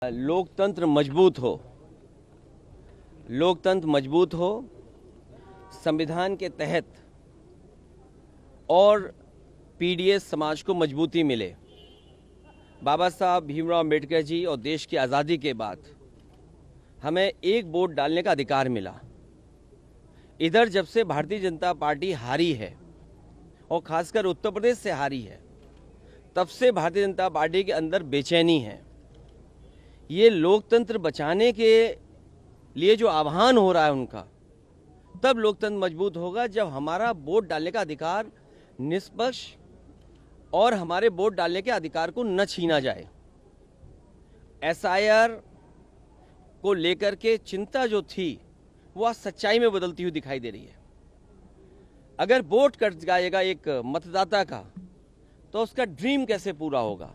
लोकतंत्र मजबूत हो, लोकतंत्र मजबूत हो, संविधान के तहत और पीडीएस समाज को मजबूती मिले। बाबा साहब भीमराव अम्बेडकर जी और देश की आज़ादी के बाद हमें एक वोट डालने का अधिकार मिला। इधर जब से भारतीय जनता पार्टी हारी है और खासकर उत्तर प्रदेश से हारी है, तब से भारतीय जनता पार्टी के अंदर बेचैनी है। ये लोकतंत्र बचाने के लिए जो आह्वान हो रहा है उनका, तब लोकतंत्र मजबूत होगा जब हमारा वोट डालने का अधिकार निष्पक्ष और हमारे वोट डालने के अधिकार को न छीना जाए। एसआईआर को लेकर के चिंता जो थी वो आज सच्चाई में बदलती हुई दिखाई दे रही है। अगर वोट कट जाएगा एक मतदाता का, तो उसका ड्रीम कैसे पूरा होगा?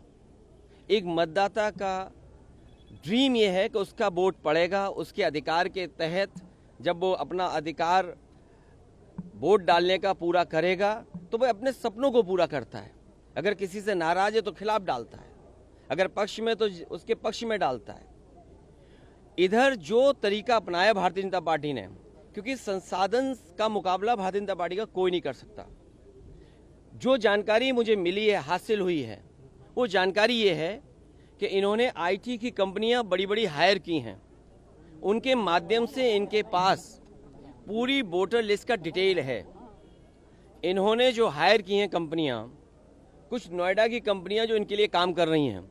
एक मतदाता का ड्रीम ये है कि उसका वोट पड़ेगा, उसके अधिकार के तहत जब वो अपना अधिकार वोट डालने का पूरा करेगा तो वह अपने सपनों को पूरा करता है। अगर किसी से नाराज है तो खिलाफ डालता है, अगर पक्ष में तो उसके पक्ष में डालता है। इधर जो तरीका अपनाया भारतीय जनता पार्टी ने, क्योंकि संसाधन का मुकाबला भारतीय जनता पार्टी का कोई नहीं कर सकता। जो जानकारी मुझे मिली है, हासिल हुई है, वो जानकारी ये है कि इन्होंने आईटी की कंपनियां बड़ी बड़ी हायर की हैं। उनके माध्यम से इनके पास पूरी वोटर लिस्ट का डिटेल है। इन्होंने जो हायर की हैं कंपनियां, कुछ नोएडा की कंपनियां जो इनके लिए काम कर रही हैं,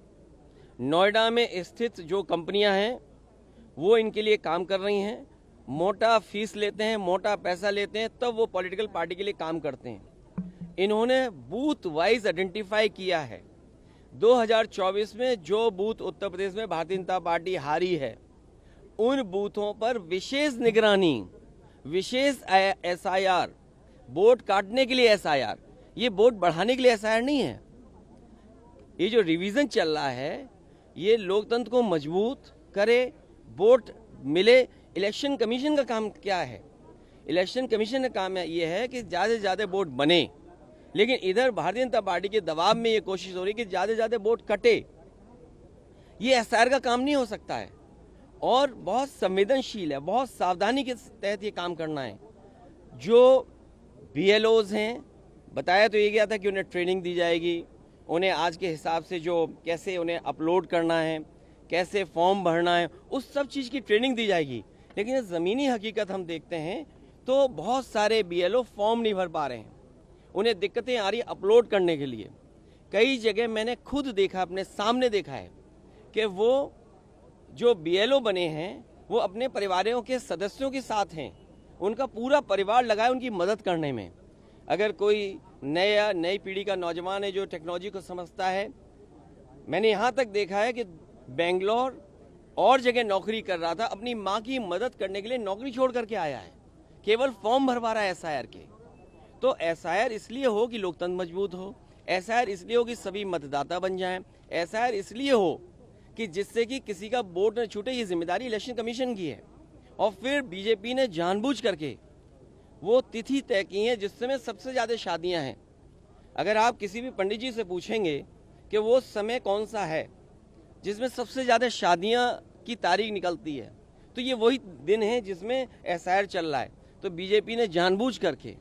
नोएडा में स्थित जो कंपनियां हैं वो इनके लिए काम कर रही हैं। मोटा फीस लेते हैं, मोटा पैसा लेते हैं, तब वो पॉलिटिकल पार्टी के लिए काम करते हैं। इन्होंने बूथ वाइज आइडेंटिफाई किया है। 2024 में जो बूथ उत्तर प्रदेश में भारतीय जनता पार्टी हारी है, उन बूथों पर विशेष निगरानी, विशेष एसआईआर, वोट काटने के लिए एसआईआर, ये वोट बढ़ाने के लिए एसआईआर नहीं है। ये जो रिवीजन चल रहा है, ये लोकतंत्र को मजबूत करे, वोट मिले। इलेक्शन कमीशन का काम क्या है? इलेक्शन कमीशन का काम ये है कि ज़्यादा से ज़्यादा वोट बने, लेकिन इधर भारतीय जनता पार्टी के दबाव में ये कोशिश हो रही है कि ज़्यादा से ज़्यादा वोट कटे। ये एसआईआर का काम नहीं हो सकता है और बहुत संवेदनशील है, बहुत सावधानी के तहत ये काम करना है। जो बीएलओज हैं, बताया तो ये गया था कि उन्हें ट्रेनिंग दी जाएगी, उन्हें आज के हिसाब से जो कैसे उन्हें अपलोड करना है, कैसे फॉर्म भरना है, उस सब चीज़ की ट्रेनिंग दी जाएगी। लेकिन ज़मीनी हकीकत हम देखते हैं तो बहुत सारे बीएलओ फॉर्म नहीं भर पा रहे हैं, उन्हें दिक्कतें आ रही अपलोड करने के लिए। कई जगह मैंने खुद देखा, अपने सामने देखा है कि वो जो बीएलओ बने हैं वो अपने परिवारों के सदस्यों के साथ हैं, उनका पूरा परिवार लगा है उनकी मदद करने में। अगर कोई नई पीढ़ी का नौजवान है जो टेक्नोलॉजी को समझता है, मैंने यहाँ तक देखा है कि बेंगलोर और जगह नौकरी कर रहा था, अपनी माँ की मदद करने के लिए नौकरी छोड़ करके आया है, केवल फॉर्म भरवा रहा है एसआईआर के। तो एसआईआर इसलिए हो कि लोकतंत्र मजबूत हो, एसआईआर इसलिए हो कि सभी मतदाता बन जाएं, एसआईआर इसलिए हो कि जिससे कि किसी का वोट न छूटे। ये जिम्मेदारी इलेक्शन कमीशन की है। और फिर बीजेपी ने जानबूझ करके वो तिथि तय की है जिस समय सबसे ज़्यादा शादियां हैं। अगर आप किसी भी पंडित जी से पूछेंगे कि वो समय कौन सा है जिसमें सबसे ज़्यादा शादियां की तारीख निकलती है, तो ये वही दिन है जिसमें एसआईआर चल रहा है। तो बीजेपी ने जानबूझ करके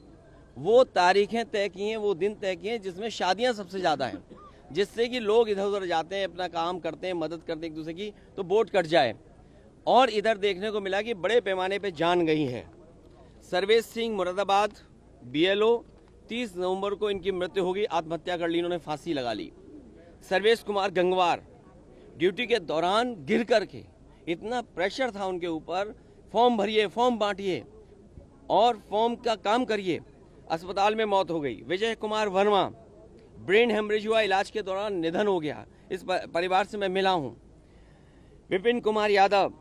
वो तारीखें तय की हैं, वो दिन तय किए हैं जिसमें शादियां सबसे ज़्यादा हैं, जिससे कि लोग इधर उधर जाते हैं, अपना काम करते हैं, मदद करते हैं एक दूसरे की, तो वोट कट जाए। और इधर देखने को मिला कि बड़े पैमाने पे जान गई है। सर्वेश सिंह मुरादाबाद बीएलओ, 30 नवंबर को इनकी मृत्यु होगी, आत्महत्या कर ली, इन्होंने फांसी लगा ली। सर्वेश कुमार गंगवार ड्यूटी के दौरान गिर करके, इतना प्रेशर था उनके ऊपर, फॉर्म भरिए, फॉर्म बांटिए और फॉर्म का काम करिए, अस्पताल में मौत हो गई। विजय कुमार वर्मा ब्रेन हेमरेज हुआ, इलाज के दौरान निधन हो गया। इस परिवार से मैं मिला हूं। विपिन कुमार यादव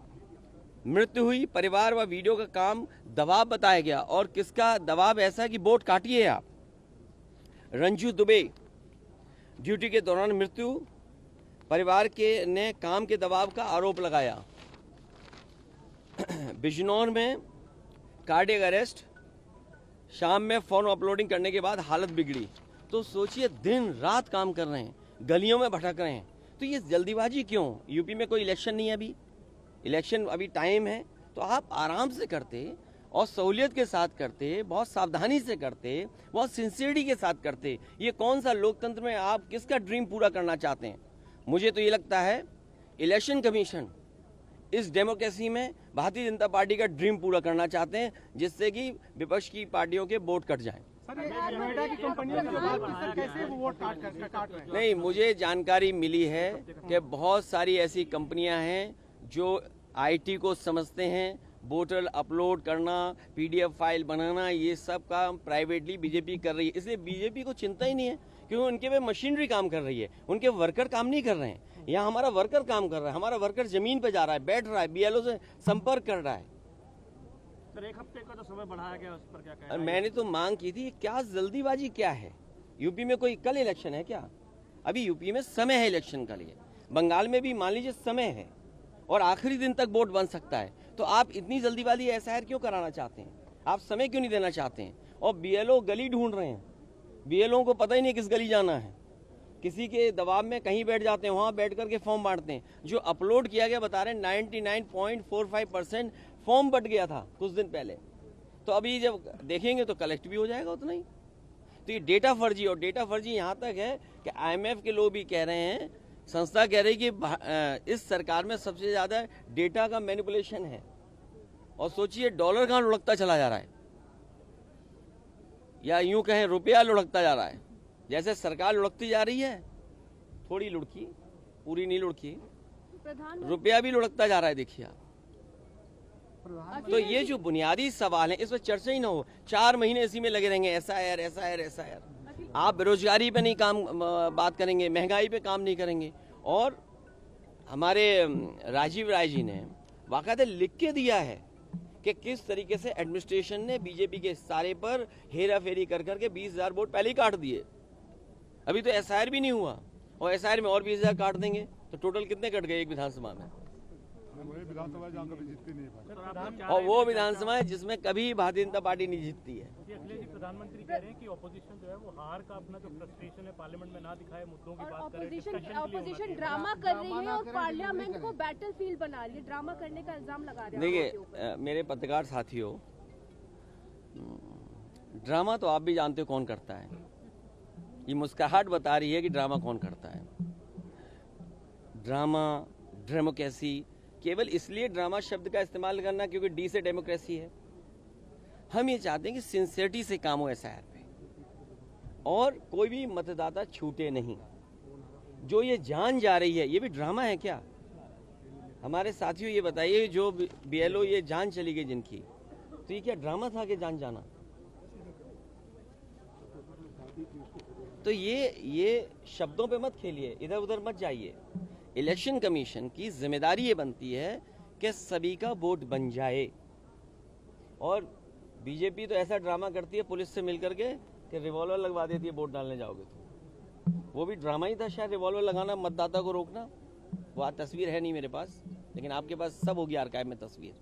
मृत्यु हुई, परिवार व वीडियो का काम दबाव बताया गया, और किसका दबाव ऐसा कि वोट काटिए आप। रंजू दुबे ड्यूटी के दौरान मृत्यु, परिवार के ने काम के दबाव का आरोप लगाया। बिजनौर में कार्डियक अरेस्ट, शाम में फॉर्म अपलोडिंग करने के बाद हालत बिगड़ी। तो सोचिए, दिन रात काम कर रहे हैं, गलियों में भटक रहे हैं, तो ये जल्दीबाजी क्यों? यूपी में कोई इलेक्शन नहीं है, अभी इलेक्शन अभी टाइम है, तो आप आराम से करते और सहूलियत के साथ करते, बहुत सावधानी से करते, बहुत सिंसियरिटी के साथ करते। ये कौन सा लोकतंत्र में आप किसका ड्रीम पूरा करना चाहते हैं? मुझे तो ये लगता है इलेक्शन कमीशन इस डेमोक्रेसी में भारतीय जनता पार्टी का ड्रीम पूरा करना चाहते हैं, जिससे कि विपक्ष की पार्टियों के वोट कट जाएं। नोएडा की कंपनियों की बात की, सर कैसे वो वोट काट रहे हैं? नहीं, मुझे जानकारी मिली है कि बहुत सारी ऐसी कंपनियां हैं जो आईटी को समझते हैं, वोटर अपलोड करना, पीडीएफ फाइल बनाना, ये सब काम प्राइवेटली बीजेपी कर रही है। इसलिए बीजेपी को चिंता ही नहीं है, क्योंकि उनके पे मशीनरी काम कर रही है, उनके वर्कर काम नहीं कर रहे हैं। यहाँ हमारा वर्कर काम कर रहा है, हमारा वर्कर जमीन पे जा रहा है, बैठ रहा है, बीएलओ से संपर्क कर रहा है। सर 1 हफ्ते का जो समय बढ़ाया गया, उस पर क्या कहना है? मैंने तो मांग की थी, क्या जल्दीबाजी क्या है? यूपी में कोई कल इलेक्शन है क्या? अभी यूपी में समय है इलेक्शन के लिए, बंगाल में भी मान लीजिए समय है और आखिरी दिन तक वोट बन सकता है। तो आप इतनी जल्दीबाजी एसआईआर क्यों कराना चाहते हैं? आप समय क्यों नहीं देना चाहते हैं? और बीएलओ गली ढूंढ रहे हैं, बीएलओ को पता ही नहीं किस गली जाना है, किसी के दबाव में कहीं बैठ जाते हैं, वहां बैठ करके फॉर्म बांटते हैं। जो अपलोड किया गया बता रहे हैं 99.45% फॉर्म बट गया था कुछ दिन पहले। तो अभी जब देखेंगे तो कलेक्ट भी हो जाएगा उतना ही। तो ये डेटा फर्जी, और डेटा फर्जी यहाँ तक है कि आईएमएफ के लोग भी कह रहे हैं, संस्था कह रही कि इस सरकार में सबसे ज्यादा डेटा का मैनिपुलेशन है। और सोचिए डॉलर कहाँ लुढ़कता चला जा रहा है, या यूं कहें रुपया लुढ़कता जा रहा है। जैसे सरकार लुढ़कती जा रही है, थोड़ी लुढ़की, पूरी नहीं लुढ़की, रुपया भी लुढ़कता जा रहा है, देखिए आप। तो ये जो बुनियादी सवाल है, इस पर चर्चा ही ना हो, 4 महीने इसी में लगे रहेंगे, एसआईआर एसआईआर एसआईआर। आप बेरोजगारी पे नहीं काम बात करेंगे, महंगाई पे काम नहीं करेंगे। और हमारे राजीव राय जी ने बाकायदा लिख के दिया है कि किस तरीके से एडमिनिस्ट्रेशन ने बीजेपी के सारे पर हेरा फेरी कर करके 20,000 वोट पहले ही काट दिए। अभी तो एसआईआर भी नहीं हुआ, और एसआईआर में और 20,000 काट देंगे, तो टोटल कितने कट गए एक विधानसभा में? और वो विधानसभा है जिसमें कभी भारतीय जनता पार्टी नहीं जीतती है। प्रधानमंत्री कह रहे हैं कि ऑपोजिशन जो है वो हार का अपना जो फ्रस्ट्रेशन है पार्लियामेंट में ना दिखाए, मुद्दों की बात करे। ऑपोजिशन ड्रामा कर रही है और पार्लियामेंट को बैटलफील्ड बना रही है, ड्रामा करने का इल्जाम लगा रहे हैं। देखिए मेरे पत्रकार साथियों, ड्रामा तो आप भी जानते हो कौन करता है। ये मुस्कुराहट बता रही है कि ड्रामा कौन करता है। ड्रामा, डेमोक्रेसी, केवल इसलिए ड्रामा शब्द का इस्तेमाल करना क्योंकि डी से डेमोक्रेसी है। हम ये चाहते हैं कि सिंसियरिटी से काम हो एसआईआर पे, और कोई भी मतदाता छूटे नहीं। जो ये जान जा रही है, ये भी ड्रामा है क्या? हमारे साथियों ये बताइए, जो बीएलओ ये जान चली गई जिनकी, तो ये क्या ड्रामा था कि जान जाना? तो ये शब्दों पे मत खेलिए, इधर उधर मत जाइए। इलेक्शन कमीशन की जिम्मेदारी ये बनती है कि सभी का वोट बन जाए। और बीजेपी तो ऐसा ड्रामा करती है पुलिस से मिलकर के कि रिवॉल्वर लगवा देती है वोट डालने जाओगे तो। वो भी ड्रामा ही था शायद, रिवॉल्वर लगाना, मतदाता को रोकना। वो आज तस्वीर है नहीं मेरे पास, लेकिन आपके पास सब होगी आर्काइव में तस्वीर।